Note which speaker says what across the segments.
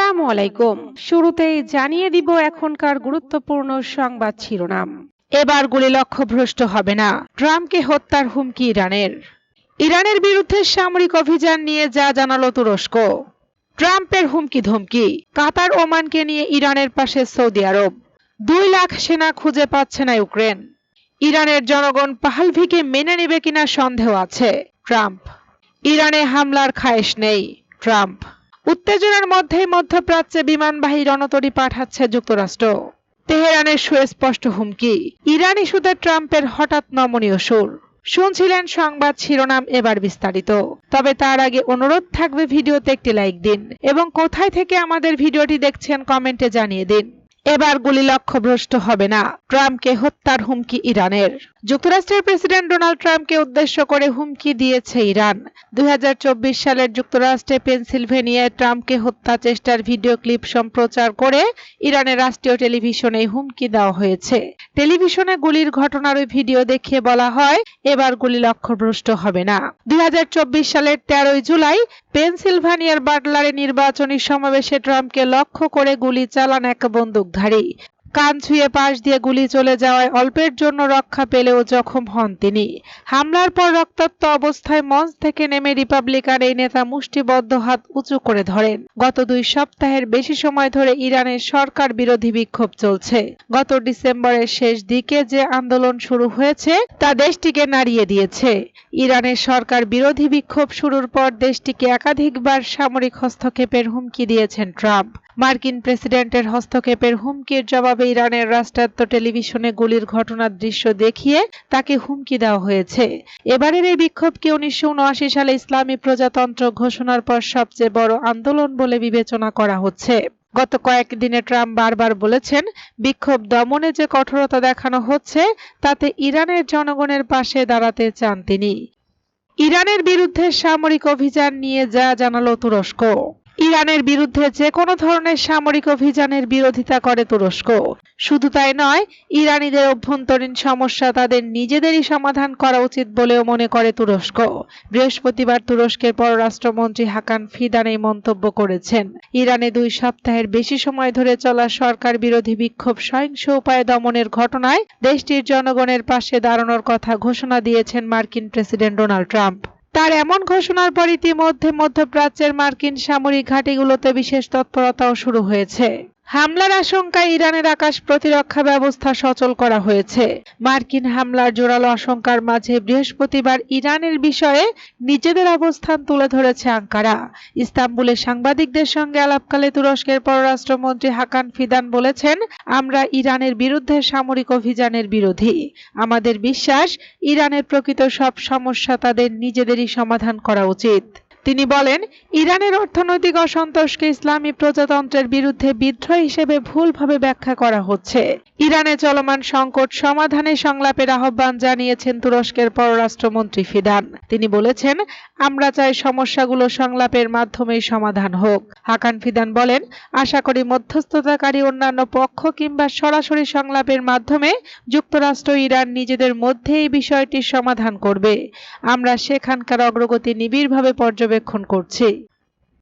Speaker 1: আসসালামু আলাইকুম। শুরুতেই জানিয়ে দিব এখনকার গুরুত্বপূর্ণ সংবাদ শিরোনাম। এবার গুলি লক্ষ্যভ্রষ্ট হবে না, ট্রাম্পকে হত্যার হুমকি ইরানের। ইরানের বিরুদ্ধে সামরিক অভিযান নিয়ে যা জানালো তুরস্ক। ট্রাম্পের হুমকি ধমকি, কাতার ওমানকে নিয়ে ইরানের পাশে সৌদি আরব। 2 লাখ সেনা খুঁজে পাচ্ছে না ইউক্রেন। ইরানের জনগণ পাহলভিকে মেনে নেবে কিনা সন্দেহ আছে, ট্রাম্প। ইরানে হামলার খায়েশ নেই, ট্রাম্প। উত্তেজনার মধ্যেই মধ্যপ্রাচ্যে বিমানবাহী রণতরী পাঠাচ্ছে যুক্তরাষ্ট্র। তেহরানের সুস্পষ্ট হুমকি, ইরান ইস্যুতে ট্রাম্পের হঠাৎ নমনীয় সুর। শুনছিলেন সংবাদ শিরোনাম, এবার বিস্তারিত। তবে তার আগে অনুরোধ থাকবে ভিডিওতে একটি লাইক দিন এবং কোথায় থেকে আমাদের ভিডিওটি দেখছেন কমেন্টে জানিয়ে দিন। এবার গুলি লক্ষ্যভ্রষ্ট হবে না, ট্রাম্পকে হত্যার হুমকি ইরানের। যুক্তরাষ্ট্রের প্রেসিডেন্ট ডোনাল্ড ট্রাম্পকে উদ্দেশ্য করে হুমকি দিয়েছে ইরান। 2024 সালের যুক্তরাষ্ট্রে পেনসিলভেনিয়ায় ট্রাম্পকে হত্যা চেষ্টার ভিডিও ক্লিপ সম্প্রচার করে ইরানের রাষ্ট্রীয় টেলিভিশনে হুমকি দেওয়া হয়েছে। টেলিভিশনে গুলির ঘটনার ওই ভিডিও দেখিয়ে বলা হয়, এবার গুলি লক্ষ্যভ্রষ্ট হবে না। 2024 সালের 13 জুলাই পেনসিলভানিয়ার বাটলারে নির্বাচনী সমাবেশে ট্রাম্পকে লক্ষ্য করে গুলি চালান এক বন্দুকধারী। কান ছুঁয়ে পাশ দিয়ে গুলি চলে যাওয়ায় অল্পের জন্য রক্ষা পেলেও জখম হন তিনি। হামলার পর রক্তাক্ত অবস্থায় মঞ্চ থেকে নেমে রিপাবলিকান এই নেতা মুষ্টিবদ্ধ হাত উঁচু করে ধরেন। গত 2 সপ্তাহের বেশি সময় ধরে ইরানের সরকার বিরোধী বিক্ষোভ চলছে। গত ডিসেম্বরের শেষ দিকে যে আন্দোলন শুরু হয়েছে তা দেশটিকে নাড়িয়ে দিয়েছে। ইরানের সরকার বিরোধী বিক্ষোভ শুরুর পর দেশটিকে একাধিকবার সামরিক হস্তক্ষেপের হুমকি দিয়েছেন ট্রাম্প। মার্কিন প্রেসিডেন্টের হস্তক্ষেপের হুমকির জবাবে ইরানের রাষ্ট্রায়ত্ত টেলিভিশনে গুলির ঘটনার দৃশ্য দেখিয়ে তাকে হুমকি দেওয়া হয়েছে। এবারের এই বিক্ষোভকে 1979 সালে ইসলামী প্রজাতন্ত্র ঘোষণার পর সবচেয়ে বড় আন্দোলন বলে বিবেচনা করা হচ্ছে। গত কয়েকদিনে ট্রাম্প বারবার বলেছেন, বিক্ষোভ দমনে যে কঠোরতা দেখানো হচ্ছে তাতে ইরানের জনগণের পাশে দাঁড়াতে চান তিনি। ইরানের বিরুদ্ধে সামরিক অভিযান নিয়ে যা জানালো তুরস্ক। ইরানের বিরুদ্ধে যে কোনো ধরনের সামরিক অভিযানের বিরোধিতা করে তুরস্ক। শুধু তাই নয়, ইরানিদের অভ্যন্তরীণ সমস্যা তাদের নিজেদেরই সমাধান করা উচিত বলেও মনে করে তুরস্ক। বৃহস্পতিবার তুরস্কের পররাষ্ট্রমন্ত্রী হাকান ফিদান এই মন্তব্য করেছেন। ইরানে 2 সপ্তাহের বেশি সময় ধরে চলা সরকার বিরোধী বিক্ষোভ সহিংস উপায়ে দমনের ঘটনায় দেশটির জনগণের পাশে দাঁড়ানোর কথা ঘোষণা দিয়েছেন মার্কিন প্রেসিডেন্ট ডোনাল্ড ট্রাম্প। তার এমন ঘোষণার পর ইতিমধ্যে মধ্যপ্রাচ্যের মার্কিন সামরিক ঘাঁটিগুলোতে বিশেষ তৎপরতাও শুরু হয়েছে। হামলার আশঙ্কায় ইরানের আকাশ প্রতিরক্ষা ব্যবস্থা সচল করা হয়েছে। মার্কিন হামলার জোরালো আশঙ্কার মাঝে বৃহস্পতিবার ইরানের বিষয়ে নিজেদের অবস্থান তুলে ধরেছে আঙ্কারা। ইস্তাম্বুলে সাংবাদিকদের সঙ্গে আলাপকালে তুরস্কের পররাষ্ট্রমন্ত্রী হাকান ফিদান বলেছেন, আমরা ইরানের বিরুদ্ধে সামরিক অভিযানের বিরোধী। আমাদের বিশ্বাস, ইরানের প্রকৃত সব সমস্যা তাদের নিজেদেরই সমাধান করা উচিত। তিনি বলেন, ইরানের অর্থনৈতিক অসন্তোষকে ইসলামী প্রজাতন্ত্রের বিরুদ্ধে বিদ্রোহ হিসেবে ভুলভাবে ব্যাখ্যা করা হচ্ছে। ইরানে চলমান সংকট সমাধানে সংলাপের আহ্বান জানিয়েছেন তুরস্কের পররাষ্ট্রমন্ত্রী ফিদান। তিনি বলেছেন, আমরা চাই সমস্যাগুলো সংলাপের মাধ্যমেই সমাধান হোক। হাকান ফিদান বলেন, আশা করি মধ্যস্থতাকারী অন্যান্য পক্ষ কিংবা সরাসরি সংলাপের মাধ্যমে যুক্তরাষ্ট্র ইরান নিজেদের মধ্যে এই বিষয়টির সমাধান করবে। আমরা সেখানকার অগ্রগতি নিবিড়ভাবে পর্যবেক্ষণ করছি।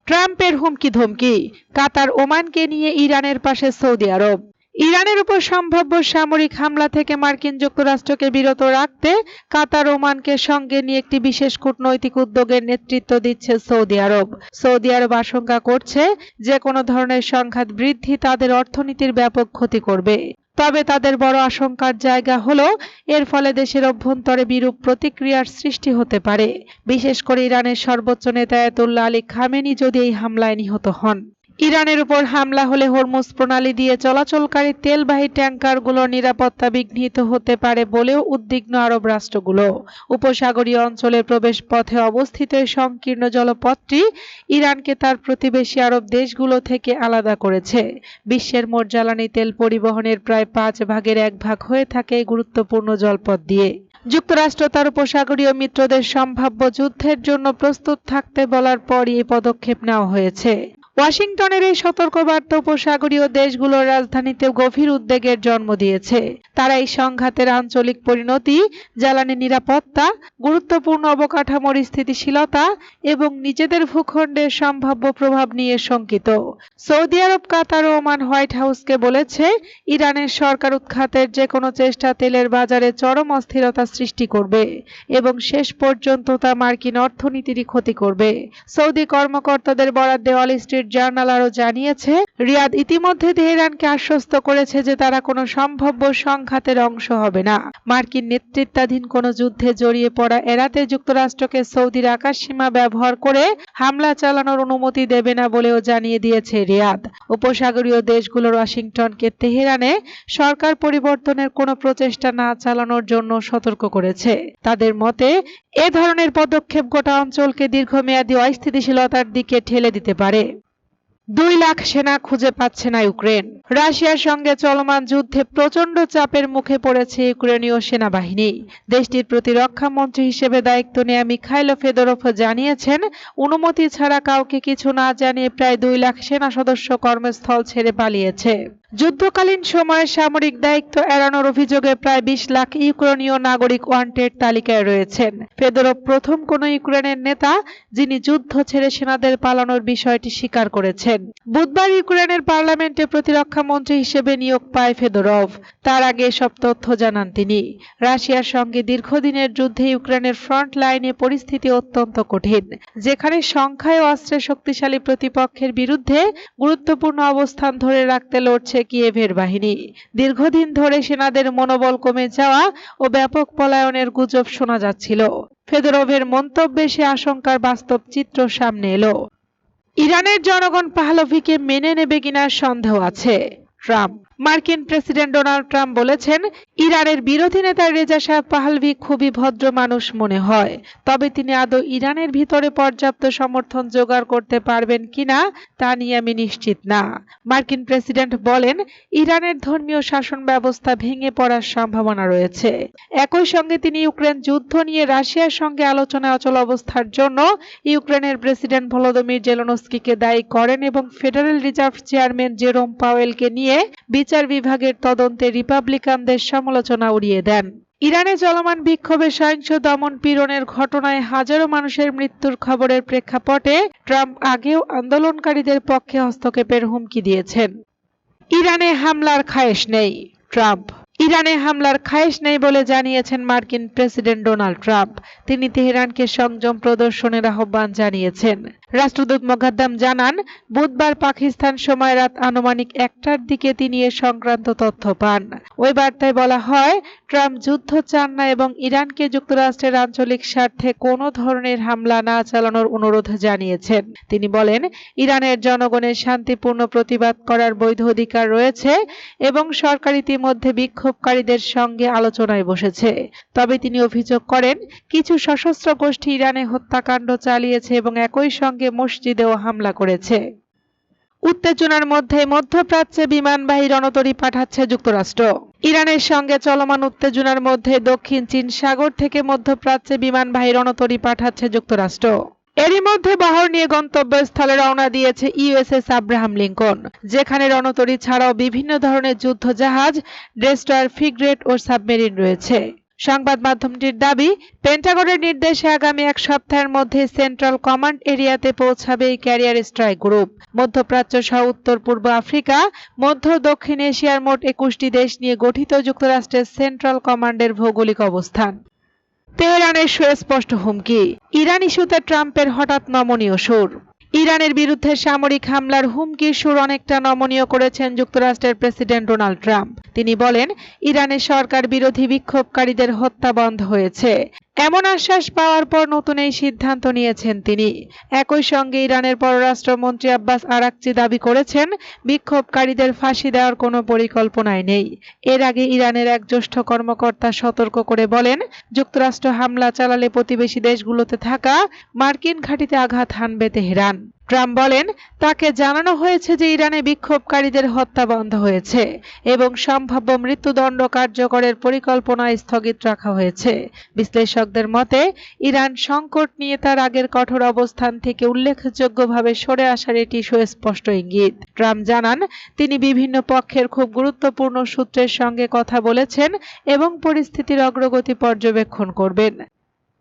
Speaker 1: ট্রাম্পের হুমকি ধমকি, কাতার ওমানকে নিয়ে ইরানের পাশে সৌদি আরব। ইরানের উপর সম্ভাব্য সামরিক হামলা থেকে মার্কিন যুক্তরাষ্ট্রকে বিরত রাখতে কাতার ওমানকে সঙ্গে নিয়ে একটি বিশেষ কূটনৈতিক উদ্যোগের নেতৃত্ব দিচ্ছে সৌদি আরব। সৌদি আরব আশঙ্কা করছে যে কোনো ধরনের সংঘাত বৃদ্ধি তাদের অর্থনীতির ব্যাপক ক্ষতি করবে। তবে তাদের বড় আশঙ্কার জায়গা হলো এর ফলে দেশের অভ্যন্তরে বিরূপ প্রতিক্রিয়ার সৃষ্টি হতে পারে, বিশেষ করে ইরানের সর্বোচ্চ নেতা আয়াতুল্লাহ আলী খামেনি যদি এই হামলায় নিহত হন। ইরানের উপর হামলা হলে হরমুজ প্রণালী দিয়ে চলাচলকারী তেলবাহী ট্যাঙ্কারগুলোর নিরাপত্তা বিঘ্নিত হতে পারে বলেও উদ্বিগ্ন আরব রাষ্ট্রগুলো। উপসাগরীয় অঞ্চলের প্রবেশ পথে অবস্থিত এই সংকীর্ণ জলপথটি ইরানকে তার প্রতিবেশী আরব দেশগুলো থেকে আলাদা করেছে। বিশ্বের মোট জ্বালানি তেল পরিবহনের প্রায় 5 ভাগের 1 ভাগ হয়ে থাকে এই গুরুত্বপূর্ণ জলপথ দিয়ে। যুক্তরাষ্ট্র তার উপসাগরীয় মিত্রদের সম্ভাব্য যুদ্ধের জন্য প্রস্তুত থাকতে বলার পরই এই পদক্ষেপ নেওয়া হয়েছে। ওয়াশিংটনের এই সতর্কবার্তা উপসাগরীয় দেশগুলোর রাজধানীতে গভীর উদ্বেগের জন্ম দিয়েছে। তারা এই সংঘাতের আঞ্চলিক পরিণতি, জ্বালানি নিরাপত্তা, গুরুত্বপূর্ণ অবকাঠামোর স্থিতিশীলতা এবং নিজেদের ভূখণ্ডের সম্ভাব্য প্রভাব নিয়ে শঙ্কিত। সৌদি আরব, কাতার ও ওমান হোয়াইট হাউসকে বলেছে, ইরানের সরকার উৎখাতের যে কোনো চেষ্টা তেলের বাজারে চরম অস্থিরতা সৃষ্টি করবে এবং শেষ পর্যন্ত তা মার্কিন অর্থনীতিরই ক্ষতি করবে। সৌদি কর্মকর্তাদের বরাদ্দে ওয়াল স্ট্রিট জার্নাল আরও জানিয়েছে, রিয়াদ ইতিমধ্যে তেহরানকে আশ্বস্ত করেছে যে তারা কোনো সম্ভাব্য সংঘাতের অংশ হবে না। মার্কিন নেতৃত্বাধীন কোনো যুদ্ধে জড়িয়ে পড়া এড়াতে যুক্তরাষ্ট্রকে সৌদির আকাশসীমা ব্যবহার করে হামলা চালানোর অনুমতি দেবে না বলেও জানিয়ে দিয়েছে রিয়াদ। উপসাগরীয় দেশগুলোর ওয়াশিংটনকে তেহরানে সরকার পরিবর্তনের কোনো প্রচেষ্টা না চালানোর জন্য সতর্ক করেছে। তাদের মতে, এ ধরনের পদক্ষেপ গোটা অঞ্চলকে দীর্ঘমেয়াদী অস্থিতিশীলতার দিকে ঠেলে দিতে পারে। 2 লাখ সেনা খুঁজে পাচ্ছে না ইউক্রেন। রাশিয়ার সঙ্গে চলমান যুদ্ধে প্রচণ্ড চাপের মুখে পড়েছে ইউক্রেনীয় সেনাবাহিনী। দেশটির প্রতিরক্ষা মন্ত্রী হিসেবে দায়িত্ব নেওয়া মিখাইলো ফেদোরভ জানিয়েছেন, অনুমতি ছাড়া কাউকে কিছু না জানিয়ে প্রায় 2 লাখ সেনা সদস্য কর্মস্থল ছেড়ে পালিয়েছে। যুদ্ধকালীন সময়ে সামরিক দায়িত্ব এড়ানোর অভিযোগে প্রায় 20 লাখ ইউক্রেনীয় নাগরিক ওয়ান্টেড তালিকায় রয়েছেন। ফেদোরভ প্রথম কোন ইউক্রেনের নেতা যিনি যুদ্ধ ছেড়ে সেনাদের পালানোর বিষয়টি স্বীকার করেছেন। বুধবার ইউক্রেনের পার্লামেন্টে প্রতিরক্ষা মন্ত্রী হিসেবে নিয়োগ পায় ফেদোরভ। তার আগে এসব তথ্য জানান তিনি। রাশিয়ার সঙ্গে দীর্ঘদিনের যুদ্ধে ইউক্রেনের ফ্রন্ট লাইনে পরিস্থিতি অত্যন্ত কঠিন, যেখানে সংখ্যায় ও অস্ত্রে শক্তিশালী প্রতিপক্ষের বিরুদ্ধে গুরুত্বপূর্ণ অবস্থান ধরে রাখতে লড়ছে কিয়েভের বাহিনী। দীর্ঘদিন ধরে সেনাদের মনোবল কমে যাওয়া ও ব্যাপক পলায়নের গুজব শোনা যাচ্ছিল। ফেদোরভের মন্তব্যে সে আশঙ্কার বাস্তব চিত্র সামনে এলো। ইরানের জনগণ পাহলভিকে মেনে নেবে কিনা সন্দেহ আছে। ট্রাম্প। মার্কিন প্রেসিডেন্ট ডোনাল্ড ট্রাম্প বলেছেন, ইরানের বিরোধী নেতা রেজা শাহ পাহলভি খুবই ভদ্র মানুষ মনে হয়, তবে তিনি আদৌ ইরানের ভিতরে পর্যাপ্ত সমর্থন জোগাড় করতে পারবেন কিনা তা নিয়ে আমি নিশ্চিত না। মার্কিন প্রেসিডেন্ট বলেন, ইরানের ধর্মীয় শাসন ব্যবস্থা ভেঙে পড়ার সম্ভাবনা রয়েছে। একই সঙ্গে তিনি ইউক্রেন যুদ্ধ নিয়ে রাশিয়ার সঙ্গে আলোচনায় অচল অবস্থার জন্য ইউক্রেনের প্রেসিডেন্ট ভলোদিমির জেলেনস্কিকে দায়ী করেন এবং ফেডারেল রিজার্ভ চেয়ারম্যান জেরোম পাওয়েলকে নিয়ে বিচার বিভাগের তদন্তে রিপাবলিকানদের সমালোচনা উড়িয়ে দেন। ইরানে চলমান বিক্ষোভে সহিংস দমন পীড়নের ঘটনায় হাজারো মানুষের মৃত্যুর খবরের প্রেক্ষাপটে ট্রাম্প আগেও আন্দোলনকারীদের পক্ষে হস্তক্ষেপের হুমকি দিয়েছেন। ইরানে হামলার খায়েশ নেই। ট্রাম্প। ইরানে হামলার খায়েশ নেই বলে জানিয়েছেন মার্কিন প্রেসিডেন্ট ডোনাল্ড ট্রাম্প। তিনি তেহরানকে সংযম প্রদর্শনের আহ্বান জানিয়েছেন। রাষ্ট্রদূত মোকাদ্দাম জানান, বুধবার পাকিস্তান সময় রাত আনুমানিক 1টার দিকে তিনি এ সংক্রান্ত তথ্য পান। ওই বার্তায় বলা হয়, ট্রাম্প যুদ্ধ চান না এবং ইরানকে যুক্তরাষ্ট্রের আঞ্চলিক স্বার্থে কোনো ধরনের হামলা না চালানোর অনুরোধ জানিয়েছেন। তিনি বলেন, ইরানের জনগণের শান্তিপূর্ণ প্রতিবাদ করার বৈধ অধিকার রয়েছে এবং সরকার ইতিমধ্যে বিক্ষোভকারীদের সঙ্গে আলোচনায় বসেছে। তবে তিনি অভিযোগ করেন, কিছু সশস্ত্র গোষ্ঠী ইরানে হত্যাকাণ্ড চালিয়েছে এবং একই সঙ্গে মসজিদেও হামলা করেছে। উত্তেজনার মধ্যে মধ্যপ্রাচ্যে বিমানবাহী রণতরী পাঠাচ্ছে যুক্তরাষ্ট্র। ইরানের সঙ্গে চলমান উত্তেজনার মধ্যে দক্ষিণ চীন সাগর থেকে মধ্যপ্রাচ্যে বিমানবাহী রণতরী পাঠাচ্ছে যুক্তরাষ্ট্র। এরই মধ্যে বহর নিয়ে গন্তব্যস্থলে রওনা দিয়েছে ইউএসএস আব্রাহাম লিঙ্কন, যেখানে রণতরী ছাড়াও বিভিন্ন ধরনের যুদ্ধ জাহাজ, ডেস্ট্রয়ার, ফ্রিগেট ও সাবমেরিন রয়েছে। সংবাদ মাধ্যমটির দাবি, পেন্টাগনের নির্দেশে আগামী 1 সপ্তাহের মধ্যে সেন্ট্রাল কমান্ড এরিয়াতে পৌঁছাবে এই ক্যারিয়ার স্ট্রাইক গ্রুপ। মধ্যপ্রাচ্য সহ উত্তর পূর্ব আফ্রিকা, মধ্য দক্ষিণ এশিয়ার মোট 21টি দেশ নিয়ে গঠিত যুক্তরাষ্ট্রের সেন্ট্রাল কমান্ডের ভৌগোলিক অবস্থান। তেহরানের সুস্পষ্ট হুমকি। ইরান ইস্যুতে ট্রাম্পের হঠাৎ নমনীয় সুর। ইরানের বিরুদ্ধে সামরিক হামলার হুমকির সুর অনেকটা নমনীয় করেছেন যুক্তরাষ্ট্রের প্রেসিডেন্ট ডোনাল্ড ট্রাম্প। তিনি বলেন, ইরানের সরকার বিরোধী বিক্ষোভকারীদের হত্যা বন্ধ হয়েছে। এমন আশ্বাস পাওয়ার পর নতুন এই সিদ্ধান্ত নিয়েছেন তিনি। একই সঙ্গে ইরানের পররাষ্ট্রমন্ত্রী আব্বাস আরাকচি দাবি করেছেন, বিক্ষোভকারীদের ফাঁসি দেওয়ার কোনো পরিকল্পনাই নেই। এর আগে ইরানের এক জ্যেষ্ঠ কর্মকর্তা সতর্ক করে বলেন, যুক্তরাষ্ট্র হামলা চালালে প্রতিবেশী দেশগুলোতে থাকা মার্কিন ঘাঁটিতে আঘাত হানবে তেহরান। ট্রাম্প বলেন, তাকে জানানো হয়েছে যে ইরানে বিক্ষোভকারীদের হত্যা বন্ধ হয়েছে এবং সম্ভাব্য মৃত্যুদণ্ড কার্যকরের পরিকল্পনা স্থগিত রাখা হয়েছে। বিশ্লেষকদের মতে, ইরান সংকট নিয়ে তার আগের কঠোর অবস্থান থেকে উল্লেখযোগ্যভাবে সরে আসার এটি সুস্পষ্ট ইঙ্গিত। ট্রাম্প জানান, তিনি বিভিন্ন পক্ষের খুব গুরুত্বপূর্ণ সূত্রের সঙ্গে কথা বলেছেন এবং পরিস্থিতির অগ্রগতি পর্যবেক্ষণ করবেন।